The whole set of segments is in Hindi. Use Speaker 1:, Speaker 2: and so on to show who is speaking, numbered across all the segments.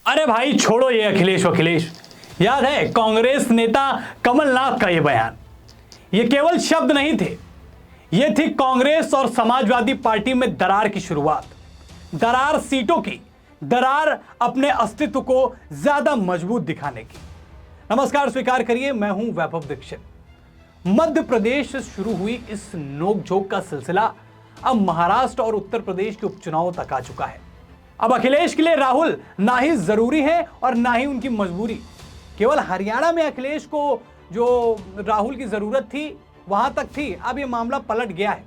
Speaker 1: अरे भाई छोड़ो ये अखिलेश वखिलेश। याद है कांग्रेस नेता कमलनाथ का ये बयान? ये केवल शब्द नहीं थे, ये थी कांग्रेस और समाजवादी पार्टी में दरार की शुरुआत। दरार सीटों की, दरार अपने अस्तित्व को ज्यादा मजबूत दिखाने की। नमस्कार, स्वीकार करिए, मैं हूं वैभव दीक्षित। मध्य प्रदेश से शुरू हुई इस नोकझोंक का सिलसिला अब महाराष्ट्र और उत्तर प्रदेश के उपचुनावों तक आ चुका है। अब अखिलेश के लिए राहुल ना ही जरूरी है और ना ही उनकी मजबूरी। केवल हरियाणा में अखिलेश को जो राहुल की जरूरत थी वहां तक थी, अब यह मामला पलट गया है।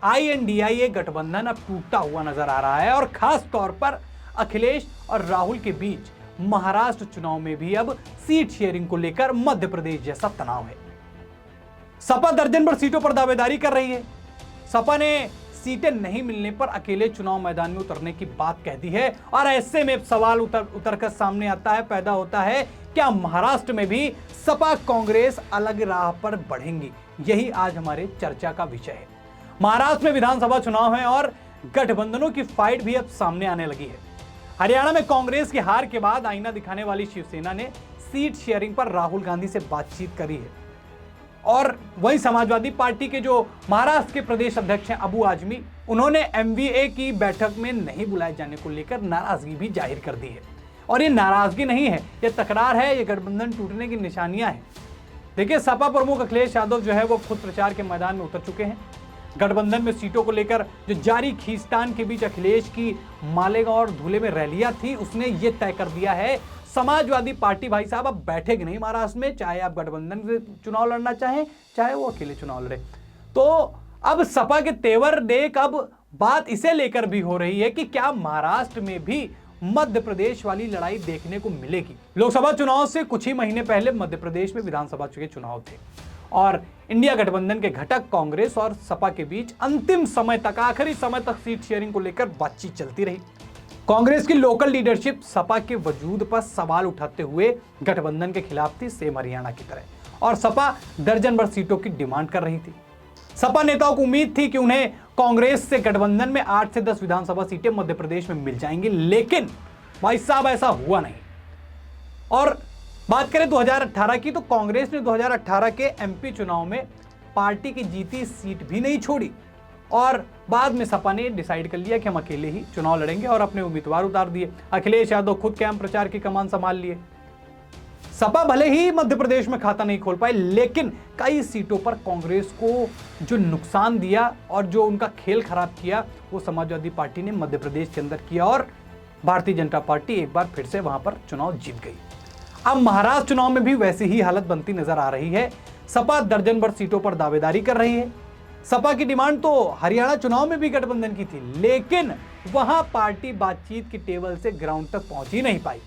Speaker 1: INDIA गठबंधन अब टूटता हुआ नजर आ रहा है और खास तौर पर अखिलेश और राहुल के बीच महाराष्ट्र चुनाव में भी अब सीट शेयरिंग को लेकर मध्य प्रदेश जैसा तनाव है। सपा दर्जन भर सीटों पर दावेदारी कर रही है। सपा ने सीटें नहीं मिलने पर अकेले चुनाव मैदान में उतरने की बात कह दी है और ऐसे में सवाल उतरकर सामने आता है, पैदा होता है, क्या महाराष्ट्र में भी सपा कांग्रेस अलग राह पर बढ़ेंगी? यही आज हमारे चर्चा का विषय है। महाराष्ट्र में विधानसभा चुनाव है और गठबंधनों की फाइट भी अब सामने आने लगी है। हरियाणा में कांग्रेस की हार के बाद आईना दिखाने वाली शिवसेना ने सीट शेयरिंग पर राहुल गांधी से बातचीत करी है और वहीं समाजवादी पार्टी के जो महाराष्ट्र के प्रदेश अध्यक्ष हैं अबू आजमी, उन्होंने MVA की बैठक में नहीं बुलाए जाने को लेकर नाराजगी भी जाहिर कर दी है। और ये नाराजगी नहीं है, ये तकरार है, ये गठबंधन टूटने की निशानियां हैं। देखिए, सपा प्रमुख अखिलेश यादव जो है वो खुद प्रचार के मैदान में उतर चुके हैं। गठबंधन में सीटों को लेकर जो जारी खींचतान के बीच अखिलेश की मालेगांव और धुले में रैलियां थी, उसने ये तय कर दिया है समाजवादी पार्टी भाई साहब अब बैठेगी नहीं महाराष्ट्र में, चाहे आप गठबंधन से चुनाव लड़ना चाहें, चाहे वो अकेले चुनाव लड़े। तो अब सपा के तेवर देख अब बात इसे लेकर भी हो रही है कि क्या महाराष्ट्र में भी मध्य प्रदेश वाली लड़ाई देखने को मिलेगी। लोकसभा चुनाव से कुछ ही महीने पहले मध्य प्रदेश में विधानसभा के चुनाव थे और इंडिया गठबंधन के घटक कांग्रेस और सपा के बीच अंतिम समय तक, आखिरी समय तक सीट शेयरिंग को लेकर बातचीत चलती रही। कांग्रेस की लोकल लीडरशिप सपा के वजूद पर सवाल उठाते हुए गठबंधन के खिलाफ थी, सेम हरियाणा की तरह, और सपा दर्जन भर सीटों की डिमांड कर रही थी। सपा नेताओं को उम्मीद थी कि उन्हें कांग्रेस से गठबंधन में 8 से 10 विधानसभा सीटें मध्य प्रदेश में मिल जाएंगी, लेकिन भाई साहब ऐसा हुआ नहीं। और बात करें 2018 की, तो कांग्रेस ने 2018 के MP चुनाव में पार्टी की जीती सीट भी नहीं छोड़ी और बाद में सपा ने डिसाइड कर लिया कि हम अकेले ही चुनाव लड़ेंगे और अपने उम्मीदवार उतार दिए। अखिलेश यादव खुद कैंप प्रचार की कमान संभाल लिए। सपा भले ही मध्य प्रदेश में खाता नहीं खोल पाए, लेकिन कई सीटों पर कांग्रेस को जो नुकसान दिया और जो उनका खेल खराब किया, वो समाजवादी पार्टी ने मध्य प्रदेश के अंदर किया और भारतीय जनता पार्टी एक बार फिर से वहां पर चुनाव जीत गई। अब महाराष्ट्र चुनाव में भी वैसी ही हालत बनती नजर आ रही है। सपा दर्जन भर सीटों पर दावेदारी कर रही है। सपा की डिमांड तो हरियाणा चुनाव में भी गठबंधन की थी, लेकिन वहां पार्टी बातचीत की टेबल से ग्राउंड तक पहुंच ही नहीं पाई।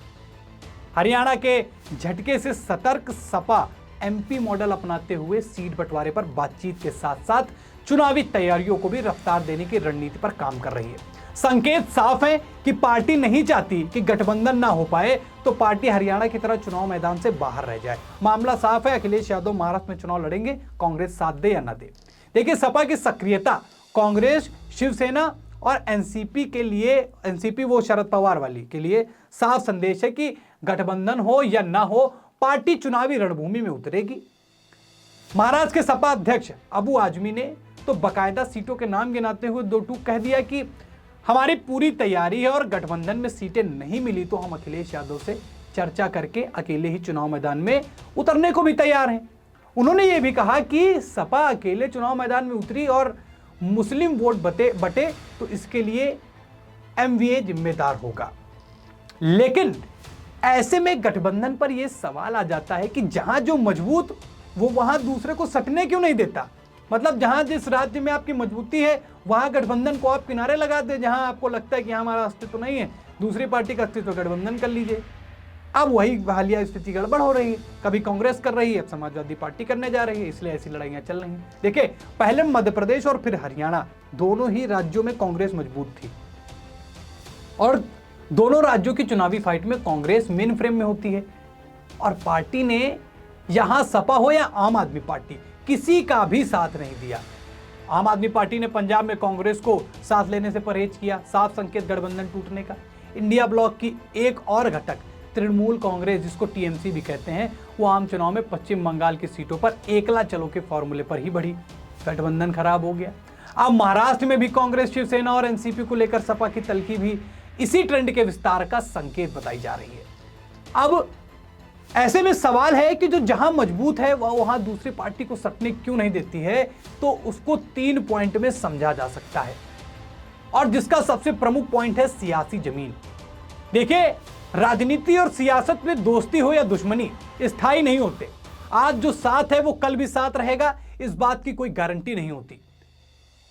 Speaker 1: हरियाणा के झटके से सतर्क सपा MP मॉडल अपनाते हुए सीट बंटवारे पर बातचीत के साथ साथ चुनावी तैयारियों को भी रफ्तार देने की रणनीति पर काम कर रही है। संकेत साफ है कि पार्टी नहीं चाहती कि गठबंधन ना हो पाए, तो पार्टी हरियाणा की तरह चुनाव मैदान से बाहर रह जाए। मामला साफ है, अखिलेश यादव महाराष्ट्र में चुनाव लड़ेंगे, कांग्रेस साथ दे या ना दे। देखिए, सपा की सक्रियता कांग्रेस, शिवसेना और NCP के लिए, NCP वो शरद पवार वाली के लिए साफ संदेश है कि गठबंधन हो या ना हो, पार्टी चुनावी रणभूमि में उतरेगी। महाराष्ट्र के सपा अध्यक्ष अबू आजमी ने तो बाकायदा सीटों के नाम गिनाते हुए दो टूक कह दिया कि हमारी पूरी तैयारी है और गठबंधन में सीटें नहीं मिली तो हम अखिलेश यादव से चर्चा करके अकेले ही चुनाव मैदान में उतरने को भी तैयार हैं। उन्होंने ये भी कहा कि सपा अकेले चुनाव मैदान में उतरी और मुस्लिम वोट बटे तो इसके लिए MVA जिम्मेदार होगा। लेकिन ऐसे में गठबंधन पर यह सवाल आ जाता है कि जहां जो मजबूत, वो वहां दूसरे को सटने क्यों नहीं देता? मतलब जहां जिस राज्य में आपकी मजबूती है वहां गठबंधन को आप किनारे लगा दे। जहां आपको लगता है कि हमारा अस्तित्व नहीं है, दूसरी पार्टी का अस्तित्व, गठबंधन कर लीजिए। अब वही हालिया स्थिति गड़बड़ हो रही है, कभी कांग्रेस कर रही है, अब समाजवादी पार्टी करने जा रही है, इसलिए ऐसी लड़ाइयां चल रही हैं। देखिए, पहले मध्य प्रदेश और फिर हरियाणा, दोनों ही राज्यों में कांग्रेस मजबूत थी और दोनों राज्यों की चुनावी फाइट में कांग्रेस मेन फ्रेम में होती है और पार्टी ने, यहां सपा हो या आम आदमी पार्टी, किसी का भी साथ नहीं दिया। आम आदमी पार्टी ने पंजाब में कांग्रेस को साथ लेने से परहेज किया, साफ संकेत गठबंधन टूटने का। इंडिया ब्लॉक की एक और घटक तृणमूल कांग्रेस, जिसको टीएमसी भी कहते हैं, वो आम चुनाव में पश्चिम बंगाल की सीटों पर एकला चलो के फॉर्मूले पर ही बढ़ी। गठबंधन खराब हो गया। अब महाराष्ट्र में भी कांग्रेस, शिवसेना और एनसीपी को लेकर सपा की तल्खी भी इसी ट्रेंड के विस्तार का संकेत बताई जा रही है। अब ऐसे में सवाल है कि जो जहां मजबूत है वह वहां दूसरी पार्टी को सटने क्यों नहीं देती है, तो उसको 3 पॉइंट में समझा जा सकता है, और जिसका सबसे प्रमुख पॉइंट है सियासी जमीन। देखिए, राजनीति और सियासत में दोस्ती हो या दुश्मनी स्थायी नहीं होते। आज जो साथ है वो कल भी साथ रहेगा, इस बात की कोई गारंटी नहीं होती।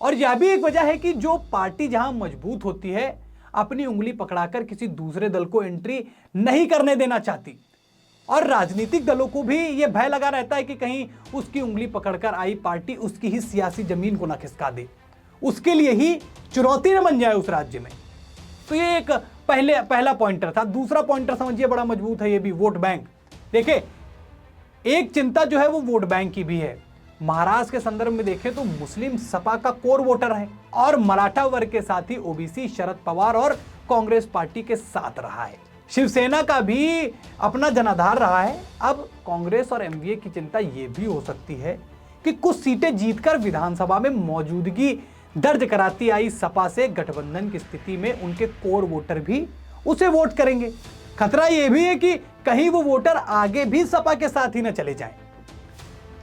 Speaker 1: और यह भी एक वजह है कि जो पार्टी जहां मजबूत होती है अपनी उंगली पकड़ाकर किसी दूसरे दल को एंट्री नहीं करने देना चाहती, और राजनीतिक दलों को भी यह भय लगा रहता है कि कहीं उसकी उंगली पकड़कर आई पार्टी उसकी ही सियासी जमीन को ना खिसका दे, उसके लिए ही चुनौती न बन जाए उस राज्य में। तो ये एक पहला पॉइंटर था। दूसरा पॉइंटर समझिए बड़ा मजबूत है, ये भी वोट बैंक। देखिए, एक चिंता जो है वो वोट बैंक की भी है। महाराष्ट्र के संदर्भ में देखें तो मुस्लिम सपा का कोर वोटर है, और मराठा वर्ग के साथ ही ओबीसी शरद पवार और कांग्रेस पार्टी के साथ रहा है। शिवसेना का भी अपना जनाधार रहा है। अब कांग्रेस और एमवीए की चिंता यह भी हो सकती है कि कुछ सीटें जीतकर विधानसभा में मौजूदगी दर्ज कराती आई सपा से गठबंधन की स्थिति में उनके कोर वोटर भी उसे वोट करेंगे। खतरा यह भी है कि कहीं वो वोटर आगे भी सपा के साथ ही न चले जाएं।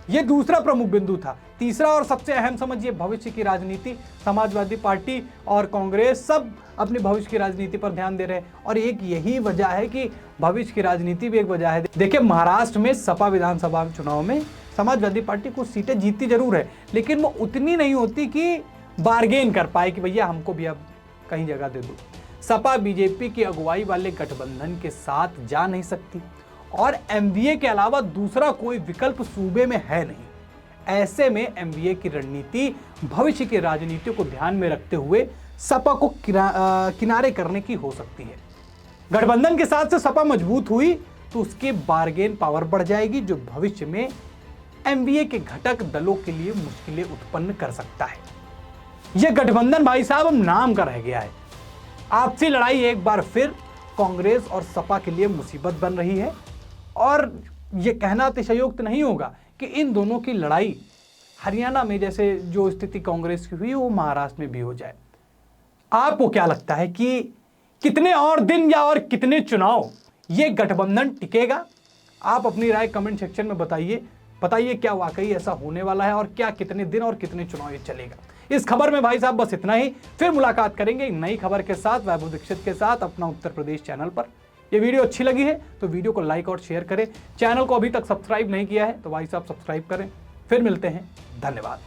Speaker 1: यह दूसरा प्रमुख बिंदु था। तीसरा और सबसे अहम समझिए भविष्य की राजनीति। समाजवादी पार्टी और कांग्रेस सब अपने भविष्य की राजनीति पर ध्यान दे रहे हैं, और एक यही वजह है कि भविष्य की राजनीति भी एक वजह है। देखिए, महाराष्ट्र में सपा विधानसभा चुनाव में समाजवादी पार्टी कुछ सीटें जीतती जरूर है, लेकिन वो उतनी नहीं होती कि बार्गेन कर पाए कि भैया हमको भी अब कहीं जगह दे दो। सपा बीजेपी की अगुवाई वाले गठबंधन के साथ जा नहीं सकती, और एमवीए के अलावा दूसरा कोई विकल्प सूबे में है नहीं। ऐसे में एमवीए की रणनीति भविष्य की राजनीति को ध्यान में रखते हुए सपा को किनारे करने की हो सकती है। गठबंधन के साथ से सपा मजबूत हुई तो उसके बार्गेन पावर बढ़ जाएगी, जो भविष्य में एमवीए के घटक दलों के लिए मुश्किलें उत्पन्न कर सकता है। यह गठबंधन भाई साहब अब नाम का रह गया है। आपसी लड़ाई एक बार फिर कांग्रेस और सपा के लिए मुसीबत बन रही है, और यह कहना अतिशयोक्त नहीं होगा कि इन दोनों की लड़ाई हरियाणा में जैसे जो स्थिति कांग्रेस की हुई वो महाराष्ट्र में भी हो जाए। आपको क्या लगता है कि कितने और दिन या और कितने चुनाव ये गठबंधन टिकेगा? आप अपनी राय कमेंट सेक्शन में बताइए क्या वाकई ऐसा होने वाला है, और क्या कितने दिन और कितने चुनाव ये चलेगा। इस खबर में भाई साहब बस इतना ही। फिर मुलाकात करेंगे एक नई खबर के साथ, वैभव दीक्षित के साथ, अपना उत्तर प्रदेश चैनल पर। ये वीडियो अच्छी लगी है तो वीडियो को लाइक और शेयर करें। चैनल को अभी तक सब्सक्राइब नहीं किया है तो भाई साहब सब्सक्राइब करें। फिर मिलते हैं, धन्यवाद।